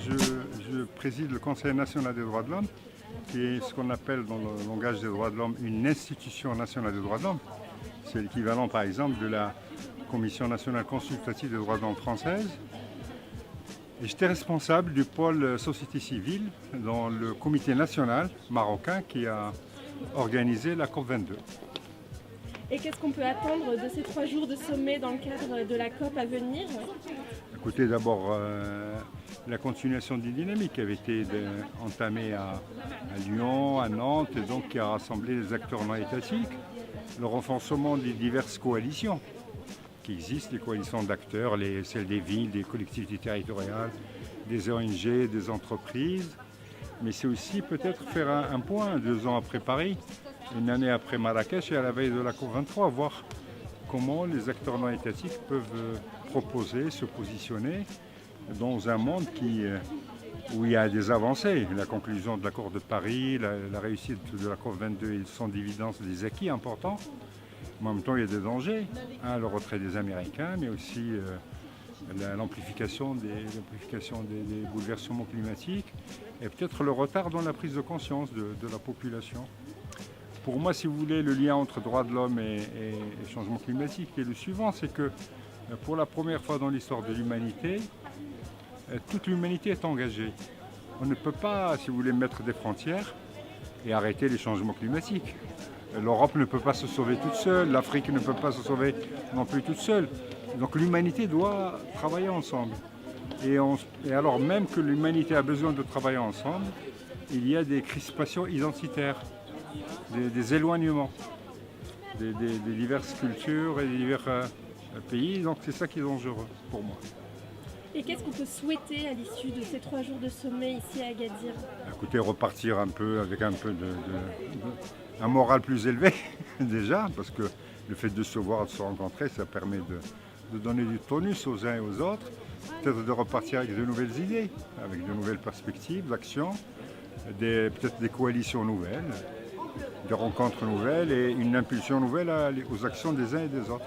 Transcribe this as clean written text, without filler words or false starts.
je préside le Conseil national des droits de l'homme, qui est ce qu'on appelle dans le langage des droits de l'homme une institution nationale des droits de l'homme. C'est l'équivalent par exemple de la Commission nationale consultative des droits de l'homme française. Et j'étais responsable du pôle société civile dans le comité national marocain qui a organisé la COP22. Et qu'est-ce qu'on peut attendre de ces 3 jours de sommet dans le cadre de la COP à venir? Écoutez, d'abord la continuation d'une dynamique qui avait été entamée à Lyon, à Nantes, et donc qui a rassemblé les acteurs non étatiques, le renforcement des diverses coalitions qui existent, les coalitions d'acteurs, celles des villes, des collectivités territoriales, des ONG, des entreprises, mais c'est aussi peut-être faire un point 2 ans après Paris, une année après Marrakech et à la veille de la COP23, voir comment les acteurs non étatiques peuvent proposer, se positionner dans un monde où il y a des avancées. La conclusion de l'accord de Paris, la réussite de la COP22 et son dividende, des acquis importants. Mais en même temps, il y a des dangers. Le retrait des Américains, mais aussi l'amplification des bouleversements climatiques et peut-être le retard dans la prise de conscience de la population. Pour moi, si vous voulez, le lien entre droits de l'homme et changement climatique est le suivant, c'est que pour la première fois dans l'histoire de l'humanité, toute l'humanité est engagée. On ne peut pas, si vous voulez, mettre des frontières et arrêter les changements climatiques. L'Europe ne peut pas se sauver toute seule, l'Afrique ne peut pas se sauver non plus toute seule. Donc l'humanité doit travailler ensemble. Et alors même que l'humanité a besoin de travailler ensemble, il y a des crispations identitaires, des éloignements des diverses cultures et des divers pays. Donc c'est ça qui est dangereux pour moi. Et qu'est-ce qu'on peut souhaiter à l'issue de ces 3 jours de sommet ici à Agadir? Écoutez, repartir un peu avec un moral plus élevé déjà, parce que le fait de se voir, de se rencontrer, ça permet de donner du tonus aux uns et aux autres, peut-être de repartir avec de nouvelles idées, avec de nouvelles perspectives d'action, peut-être des coalitions nouvelles, des rencontres nouvelles et une impulsion nouvelle aux actions des uns et des autres.